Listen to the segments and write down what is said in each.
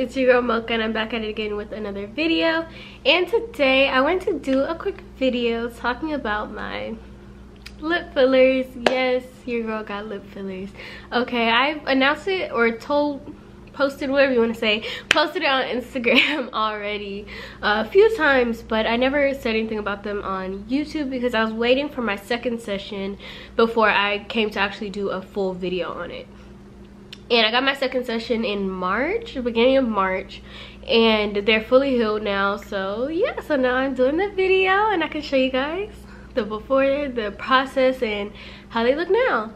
it's your girl Mocha and I'm back at it again with another video. And today I went to do a quick video talking about my lip fillers. Yes, your girl got lip fillers. Okay, I've announced it or posted, whatever you want to say, posted it on Instagram already a few times, but I never said anything about them on YouTube because I was waiting for my second session before I came to actually do a full video on it. And I got my second session in March, the beginning of March, and they're fully healed now. So yeah, so now I'm doing the video and I can show you guys the before, the process, and how they look now.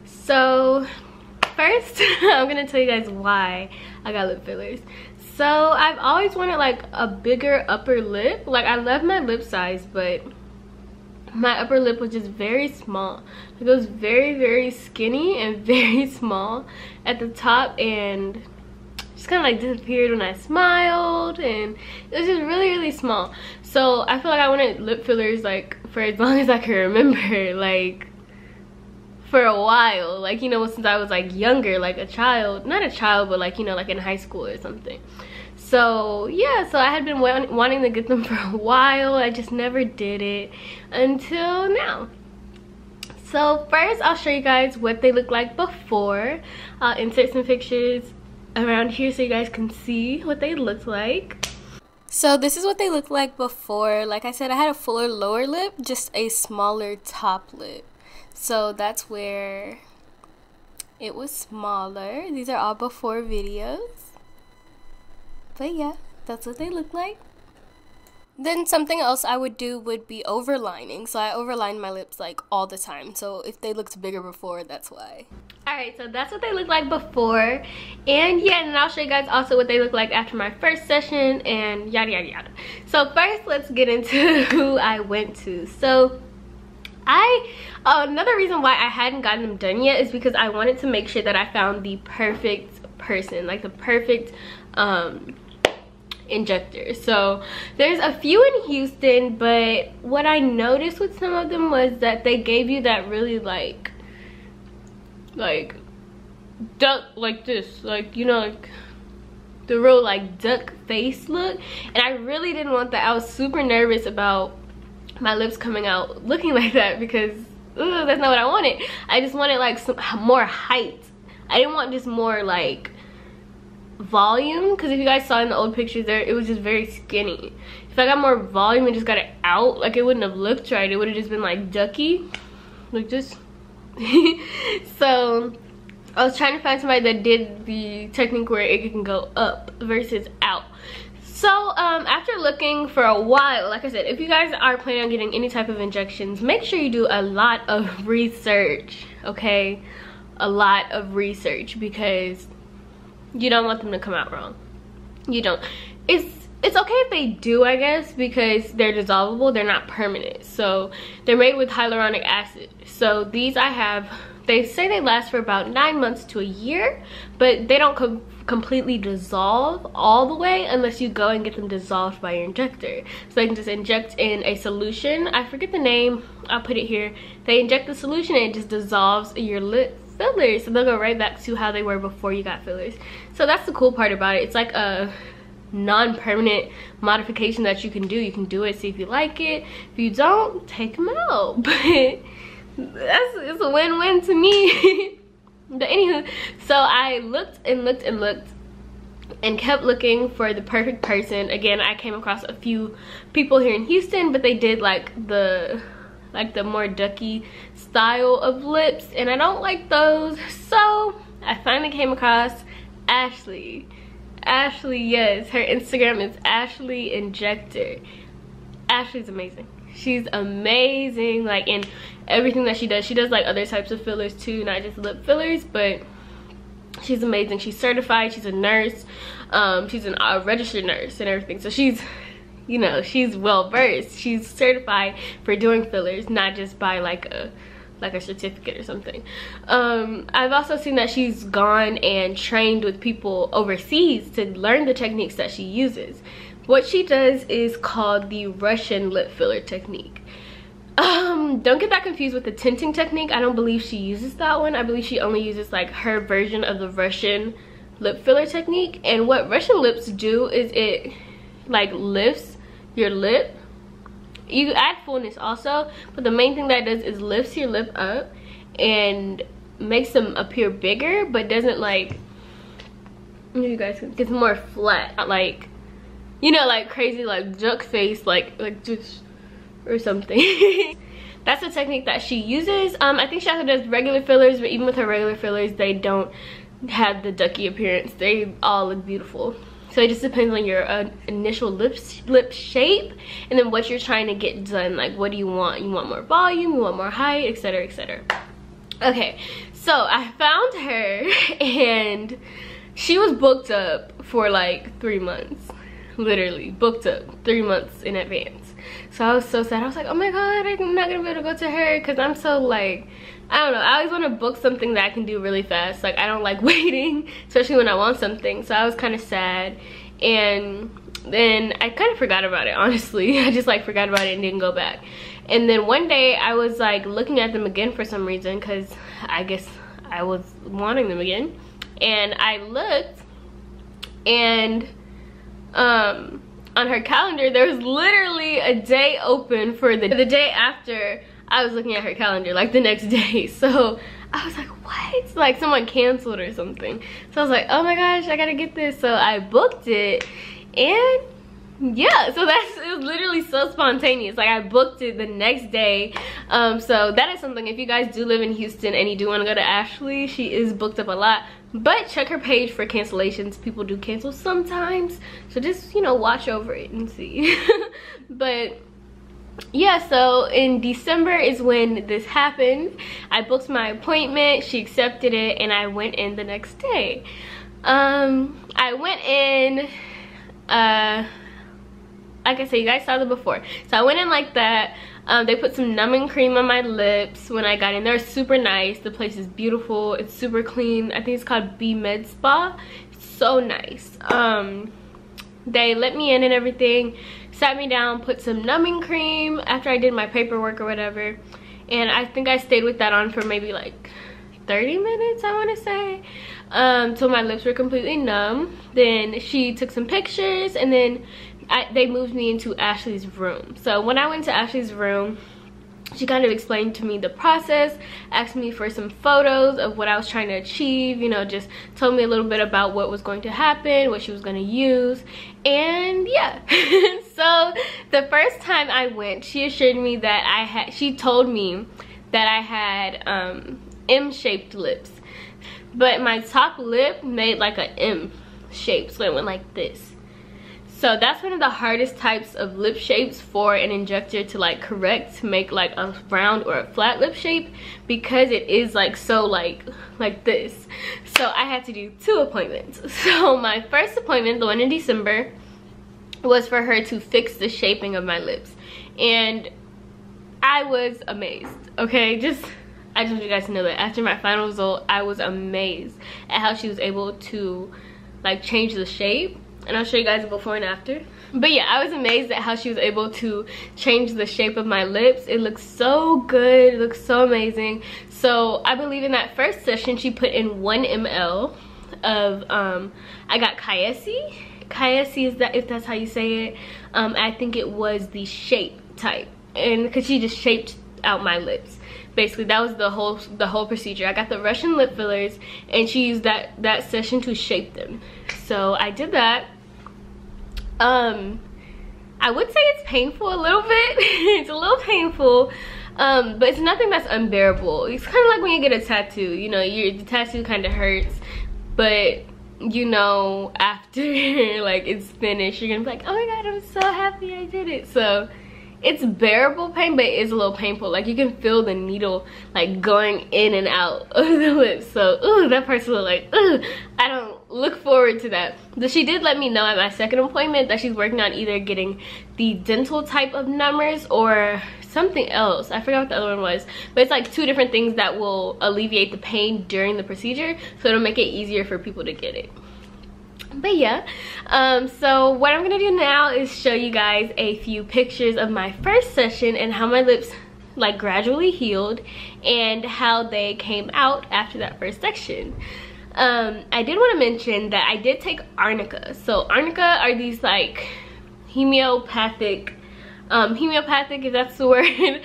So first, I'm gonna tell you guys why I got lip fillers. So I've always wanted like a bigger upper lip. Like I love my lip size, but my upper lip was just very small. It was very skinny and very small at the top, and just kind of like disappeared when I smiled, and it was just really small. So I feel like I wanted lip fillers like for as long as I can remember, like for a while, like, you know, since I was like younger, like a child, not a child, but like, you know, like in high school or something. So yeah, so I had been wanting to get them for a while. I just never did it until now. So first I'll show you guys what they look like before. I'll insert some pictures around here so you guys can see what they look like. So this is what they look like before. Like I said, I had a fuller lower lip, just a smaller top lip. So that's where it was smaller. These are all before videos. But yeah, that's what they look like. Then something else I would do would be overlining. So I overline my lips like all the time. So if they looked bigger before, that's why. Alright, so that's what they look like before. And yeah, and I'll show you guys also what they look like after my first session and yada yada. So first, let's get into who I went to. So another reason why I hadn't gotten them done yet is because I wanted to make sure that I found the perfect person, like the perfect injector. So there's a few in Houston, but what I noticed with some of them was that they gave you that really like duck, like this, like, you know, like the real like duck face look, and I really didn't want that. I was super nervous about my lips coming out looking like that because that's not what I wanted. I just wanted like some more height. I didn't want just more like volume, because if you guys saw in the old pictures there, it was just very skinny. If I got more volume and just got it out, like, it wouldn't have looked right. It would have just been like ducky, like this. So I was trying to find somebody that did the technique where it can go up versus out. So after looking for a while, like I said, if you guys are planning on getting any type of injections, make sure you do a lot of research, okay? A lot of research, because you don't want them to come out wrong. You don't. It's okay if they do, I guess, because they're dissolvable. They're not permanent. So they're made with hyaluronic acid. So these I have, they say they last for about 9 months to a year, but they don't completely dissolve all the way unless you go and get them dissolved by your injector. So they can just inject in a solution. I forget the name. I'll put it here. They inject the solution and it just dissolves your lip fillers, so they'll go right back to how they were before you got fillers. So that's the cool part about it. It's like a non-permanent modification that you can do. You can do it, see if you like it. If you don't, take them out. But it's a win-win to me. But anywho, so I looked and kept looking for the perfect person. Again, I came across a few people here in Houston, but they did like the more ducky style of lips, and I don't like those. So I finally came across Ashley. Yes, her Instagram is Ashley Injector. Ashley's amazing. She's amazing, like, in everything that she does. She does like other types of fillers too, not just lip fillers, but she's amazing. She's certified, she's a nurse, she's a registered nurse and everything. So she's, you know, she's well versed. She's certified for doing fillers, not just by like a certificate or something. I've also seen that she's gone and trained with people overseas to learn the techniques that she uses. What she does is called the Russian lip filler technique. Don't get that confused with the tinting technique. I don't believe she uses that one. I believe she only uses like her version of the Russian lip filler technique. And what Russian lips do is it like lifts your lip. You add fullness also, but the main thing that it does is lifts your lip up and makes them appear bigger, but doesn't like, you guys, gets more flat, not like, you know, like crazy like junk face, like just or something. That's the technique that she uses. I think she also does regular fillers, but even with her regular fillers, they don't have the ducky appearance. They all look beautiful. So it just depends on your initial lip shape, and then what you're trying to get done. Like, what do you want? You want more volume, you want more height, etc, etc. Okay, so I found her and she was booked up for like 3 months. Literally booked up 3 months in advance. So I was so sad. I was like, oh my god, I'm not gonna be able to go to her, because I'm so like, I don't know, I always want to book something that I can do really fast. Like, I don't like waiting, especially when I want something. So I was kind of sad, and then I kind of forgot about it, honestly. I just like forgot about it and didn't go back. And then one day I was like looking at them again for some reason, because I guess I was wanting them again. And I looked, and on her calendar there was literally a day open for the day after I was looking at her calendar, like the next day. So I was like, what? Like someone canceled or something. So I was like, oh my gosh, I gotta get this. So I booked it, and yeah, so it was literally so spontaneous. Like, I booked it the next day. So that is something, if you guys do live in Houston and you do want to go to Ashley, she is booked up a lot, but check her page for cancellations. People do cancel sometimes, so just, you know, watch over it and see. But yeah, so in December is when this happened. I booked my appointment, she accepted it, and I went in the next day. I went in, like I said, you guys saw them before. So I went in like that. They put some numbing cream on my lips when I got in. They're super nice. The place is beautiful. It's super clean. I think it's called B Med Spa. It's so nice. They let me in and everything. Sat me down, put some numbing cream after I did my paperwork or whatever. And I think I stayed with that on for maybe like 30 minutes, I want to say. Till my lips were completely numb. Then she took some pictures, and then they moved me into Ashley's room. So when I went to Ashley's room, she kind of explained to me the process, asked me for some photos of what I was trying to achieve, you know, just told me a little bit about what was going to happen, what she was going to use, and yeah. So the first time I went, she assured me that she told me that I had M-shaped lips, but my top lip made like a M shape, so it went like this. So that's one of the hardest types of lip shapes for an injector to like correct, to make like a round or a flat lip shape, because it is like so like this. So I had to do 2 appointments. So my first appointment, the one in December, was for her to fix the shaping of my lips, and I was amazed. Okay, I just want you guys to know that after my final result, I was amazed at how she was able to like change the shape. And I'll show you guys the before and after. But yeah, I was amazed at how she was able to change the shape of my lips. It looks so good, it looks so amazing. So I believe in that first session, she put in 1 ml of, I got Kayesi. Kayesi is that, if that's how you say it. I think it was the shape type. And because she just shaped out my lips. Basically, that was the whole procedure. I got the Russian lip fillers, and she used that session to shape them. So I did that. I would say it's painful a little bit. It's a little painful, but it's nothing that's unbearable. It's kind of like when you get a tattoo. You know, the tattoo kind of hurts, but you know, after like it's finished, you're gonna be like, oh my god, I'm so happy I did it. So it's bearable pain, but it is a little painful. Like, you can feel the needle like going in and out of the lips. So ooh, that part's a little like, ooh, I don't look forward to that. But she did let me know at my second appointment that she's working on either getting the dental type of numbers or something else. I forgot what the other one was, but it's like 2 different things that will alleviate the pain during the procedure, so it'll make it easier for people to get it. But yeah, so what I'm gonna do now is show you guys a few pictures of my first session and how my lips like gradually healed and how they came out after that first section. I did want to mention that I did take arnica. So arnica are these like homeopathic, if that's the word,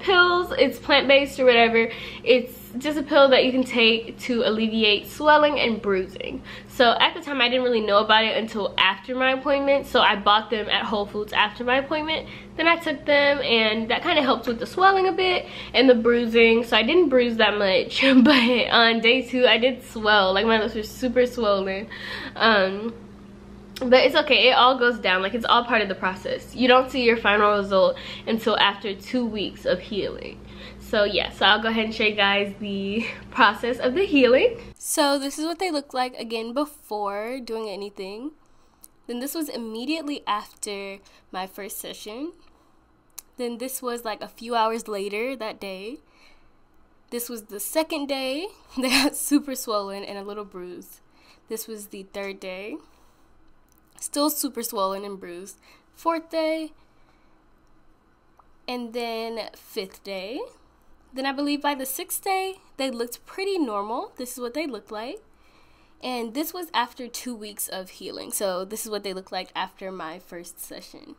pills. It's plant-based or whatever. It's just a pill that you can take to alleviate swelling and bruising. So at the time I didn't really know about it until after my appointment, so I bought them at Whole Foods after my appointment. Then I took them and that kind of helped with the swelling a bit and the bruising, so I didn't bruise that much. But on day 2 I did swell, like my lips were super swollen. But it's okay, it all goes down, like it's all part of the process. You don't see your final result until after 2 weeks of healing. So yeah, so I'll go ahead and show you guys the process of the healing. So this is what they look like again before doing anything. Then this was immediately after my first session. Then this was like a few hours later that day. This was the second day. They got super swollen and a little bruised. This was the third day. Still super swollen and bruised. Fourth day. And then fifth day. Then I believe by the 6th day, they looked pretty normal. This is what they looked like. And this was after 2 weeks of healing. So this is what they looked like after my first session.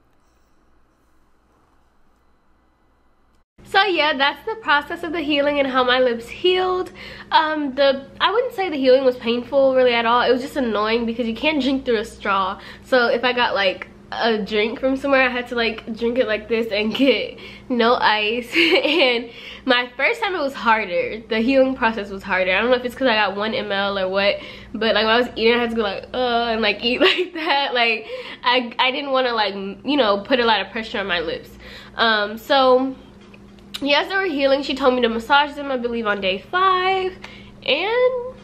So yeah, that's the process of the healing and how my lips healed. I wouldn't say the healing was painful really at all. It was just annoying because you can't drink through a straw. So if I got like a drink from somewhere, I had to like drink it like this and get no ice. And my first time it was harder. The healing process was harder. I don't know if it's because I got 1 ml or what, but like when I was eating I had to go like and like eat like that. Like I didn't want to like, you know, put a lot of pressure on my lips. So yes, they were healing. She told me to massage them, I believe, on day 5, and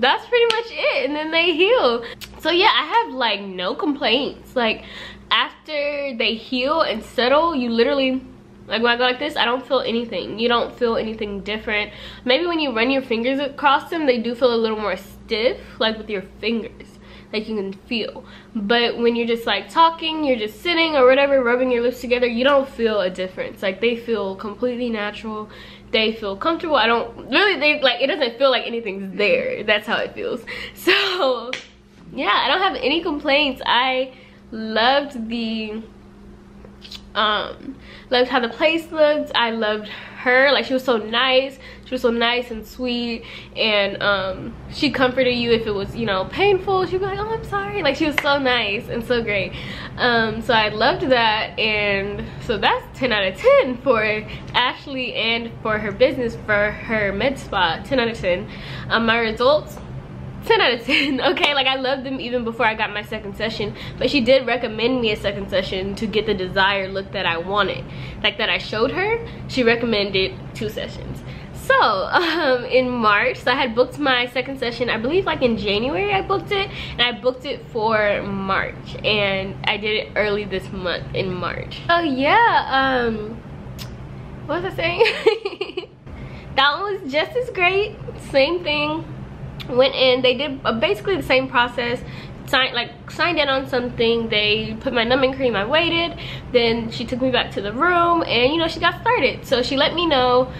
that's pretty much it. And then they heal. So yeah, I have like no complaints. Like after they heal and settle, you literally, like when I go like this, I don't feel anything. You don't feel anything different. Maybe when you run your fingers across them, they do feel a little more stiff, like with your fingers, like you can feel. But when you're just like talking, you're just sitting or whatever, rubbing your lips together, you don't feel a difference. Like they feel completely natural. They feel comfortable. I don't really, they like, it doesn't feel like anything's there. That's how it feels. So yeah, I don't have any complaints. I loved the loved how the place looked. I loved her. Like she was so nice. She was so nice and sweet, and she comforted you if it was, you know, painful. She'd be like, oh, I'm sorry. Like she was so nice and so great. So I loved that, and so that's 10 out of 10 for Ashley and for her business, for her med spa. 10 out of 10. My results, 10 out of 10. Okay, like I loved them even before I got my second session, but she did recommend me a second session to get the desired look that I wanted, like that I showed her. She recommended 2 sessions. So in March, so I had booked my second session, I believe like in January I booked it, and I booked it for March, and I did it early this month in March. Oh yeah, what was I saying? That one was just as great. Same thing. Went in, they did basically the same process. Signed in on something. They put my numbing cream, I waited, then she took me back to the room, and you know, she got started. So she let me know.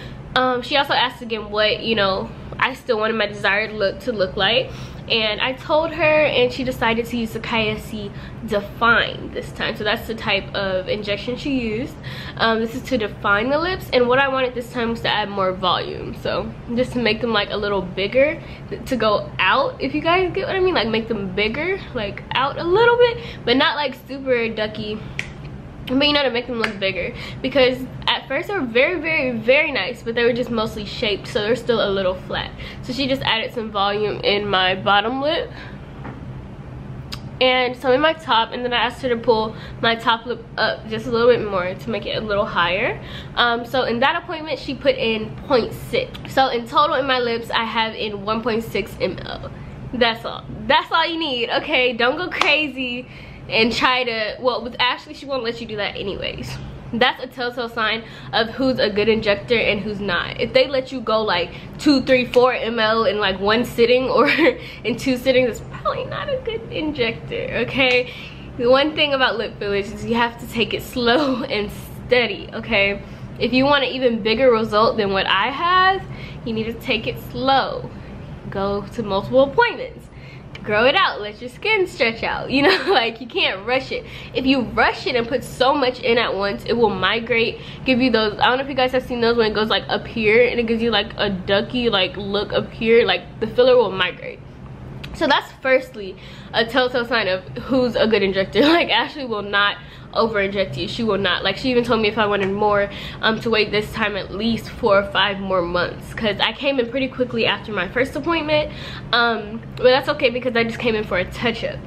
She also asked again what, you know, I still wanted my desired look to look like, and I told her, and she decided to use the KFC Define this time. So that's the type of injection she used. This is to define the lips, and what I wanted this time was to add more volume, so just to make them like a little bigger, to go out, if you guys get what I mean, like make them bigger, like out a little bit, but not like super ducky, but you know, to make them look bigger, because at first they were very, very, very nice, but they were just mostly shaped, so they're still a little flat. So she just added some volume in my bottom lip and some in my top, and then I asked her to pull my top lip up just a little bit more to make it a little higher. So in that appointment she put in 0.6. So in total in my lips I have in 1.6 ml. That's all you need. Okay, don't go crazy and try to, well, with Ashley, she won't let you do that anyways. That's a telltale sign of who's a good injector and who's not. If they let you go like 2, 3, 4 ml in like 1 sitting or in 2 sittings, it's probably not a good injector, okay? The one thing about lip fillers is you have to take it slow and steady, okay? If you want an even bigger result than what I have, you need to take it slow. go to multiple appointments, grow it out, let your skin stretch out, you know. Like, you can't rush it. If you rush it and put so much in at once, it will migrate, give you those, I don't know if you guys have seen those when it goes like up here and it gives you like a ducky like look up here, like the filler will migrate. So that's firstly a telltale sign of who's a good injector. Like, Ashley will not over inject you. She will not. Like, she even told me if I wanted more to wait this time at least 4 or 5 more months, because I came in pretty quickly after my first appointment. But that's okay because I just came in for a touch-up.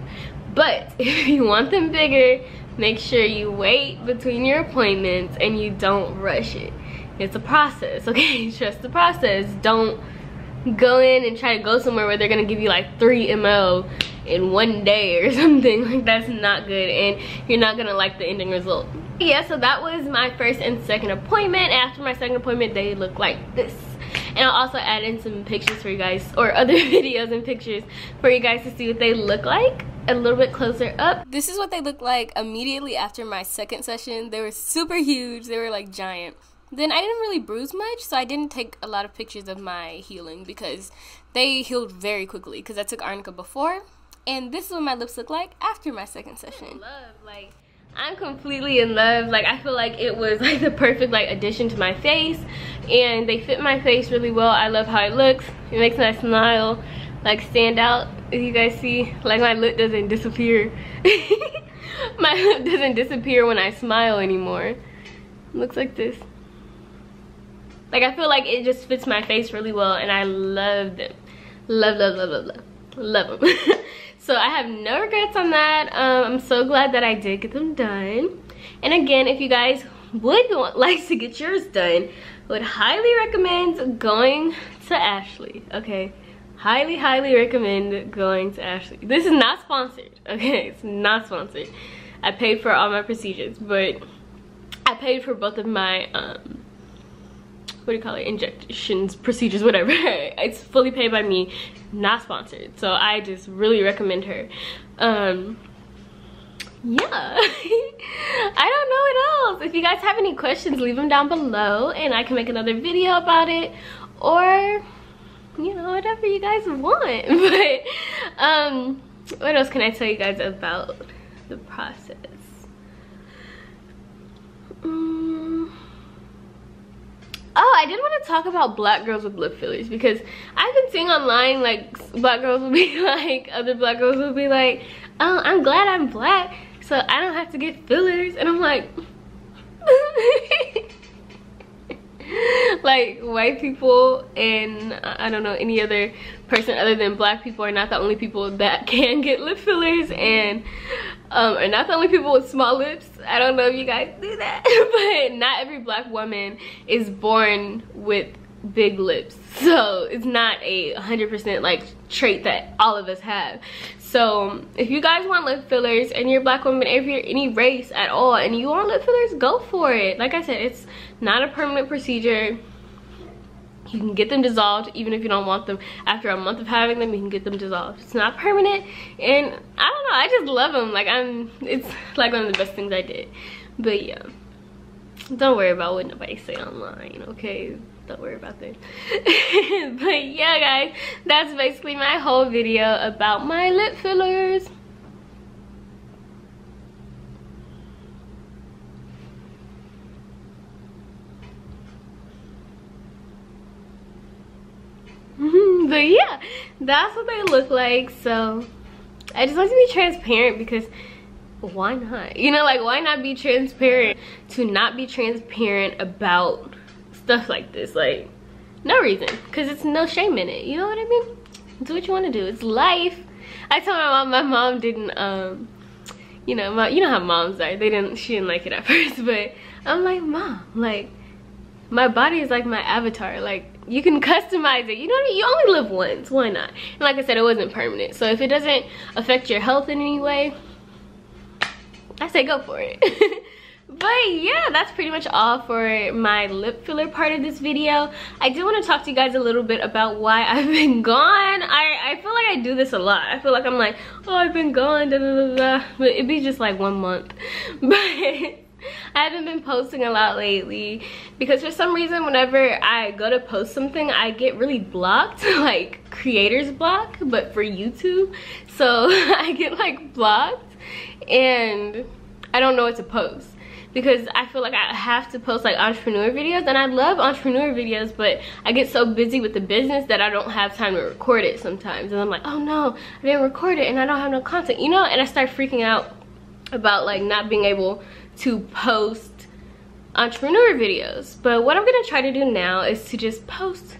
But if you want them bigger, make sure you wait between your appointments and you don't rush it. It's a process, okay? Trust the process. Don't go in and try to go somewhere where they're gonna give you like 3 ml in 1 day or something. Like, that's not good, and you're not gonna like the ending result. Yeah, so that was my first and second appointment. After my second appointment, they look like this. And I'll also add in some pictures for you guys, or other videos and pictures for you guys to see what they look like a little bit closer up. This is what they look like immediately after my second session. They were super huge. They were like giant. Then I didn't really bruise much, so I didn't take a lot of pictures of my healing because they healed very quickly because I took arnica before. And this is what my lips look like after my second session. Like, I'm completely in love. Like, I feel like it was like the perfect like addition to my face, and they fit my face really well. I love how it looks. It makes my smile like stand out. If you guys see, like, my lip doesn't disappear. My lip doesn't disappear when I smile anymore. It looks like this. Like, I feel like it just fits my face really well, and I love them. Love, love, love, love, love. Love them. So I have no regrets on that. I'm so glad that I did get them done. And again, if you guys would like to get yours done, I would highly recommend going to Ashley, okay? Highly, highly recommend going to Ashley. This is not sponsored, okay? It's not sponsored. I paid for all my procedures, but I paid for both of my what do you call it, injections, procedures, whatever. It's fully paid by me, not sponsored. So I just really recommend her. Yeah. I don't know what else. If you guys have any questions, leave them down below and I can make another video about it, or you know, whatever you guys want. But what else can I tell you guys about the process? Oh, I did want to talk about black girls with lip fillers, because I've been seeing online, like, black girls will be like, other black girls will be like, oh, I'm glad I'm black, so I don't have to get fillers. And I'm like, like, white people and I don't know, any other person other than black people are not the only people that can get lip fillers, and are not the only people with small lips. I don't know if you guys do that, but not every black woman is born with big lips, so it's not a 100% like trait that all of us have. So if you guys want lip fillers and you're a black woman, if you're any race at all and you want lip fillers, go for it. Like I said, it's not a permanent procedure. You can get them dissolved even if you don't want them. After a month of having them, you can get them dissolved. It's not permanent, and I don't know, I just love them. Like, it's like one of the best things I did. But yeah, don't worry about what nobody say online, okay? Don't worry about that. But yeah, guys, that's basically my whole video about my lip fillers. But yeah, that's what they look like. So I just want to be transparent, because why not? You know, like, why not be transparent? To not be transparent about stuff like this, like, no reason, because it's no shame in it. You know what I mean? Do what you want to do. It's life. I told my mom didn't you know how moms are. She didn't like it at first, but I'm like, Mom, like, my body is like my avatar. Like, you can customize it. You know what I mean? You only live once. Why not? And like I said, it wasn't permanent. So if it doesn't affect your health in any way, I say go for it. But yeah, that's pretty much all for my lip filler part of this video. I do want to talk to you guys a little bit about why I've been gone. I feel like I do this a lot. I feel like I'm like, oh, I've been gone, da da da da. But it'd be just like 1 month. But I haven't been posting a lot lately because for some reason whenever I go to post something I get really blocked, like creators block, but for YouTube. So I get like blocked and I don't know what to post because I feel like I have to post like entrepreneur videos, and I love entrepreneur videos, but I get so busy with the business that I don't have time to record it sometimes, and I'm like, oh no, I didn't record it and I don't have no content, you know, and I start freaking out about like not being able to post entrepreneur videos. But what I'm gonna try to do now is to just post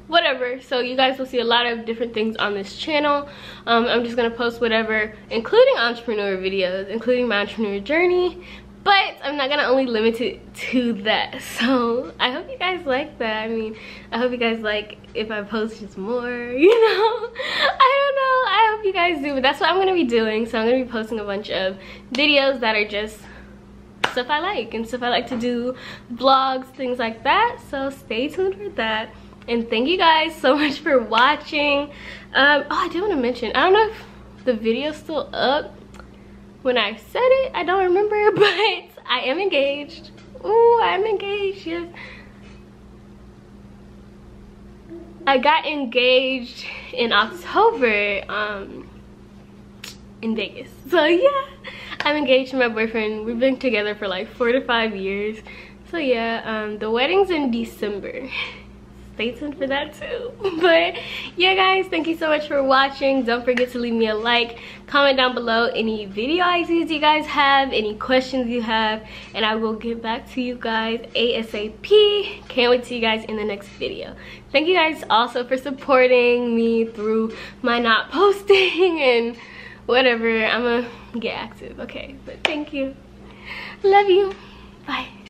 whatever, so you guys will see a lot of different things on this channel. I'm just gonna post whatever, including entrepreneur videos, including my entrepreneur journey, but I'm not gonna only limit it to that. So I hope you guys like that. I mean, I hope you guys like if I post just more, you know. I don't know, I hope you guys do, but that's what I'm gonna be doing. So I'm gonna be posting a bunch of videos that are just stuff I like and stuff I like to do, vlogs, things like that. So stay tuned for that. And thank you guys so much for watching. Oh, I did want to mention, I don't know if the video's still up when I said it, I don't remember, but I am engaged. Ooh, I'm engaged, yes. I got engaged in October in Vegas. So yeah, I'm engaged to my boyfriend. We've been together for like 4 to 5 years. So yeah, the wedding's in December. Stay tuned for that too. But yeah guys, thank you so much for watching. Don't forget to leave me a like, comment down below any video ideas you guys have, any questions you have, and I will get back to you guys ASAP. Can't wait to see you guys in the next video. Thank you guys also for supporting me through my not posting and whatever. I'm gonna get active, okay? But thank you, love you, bye.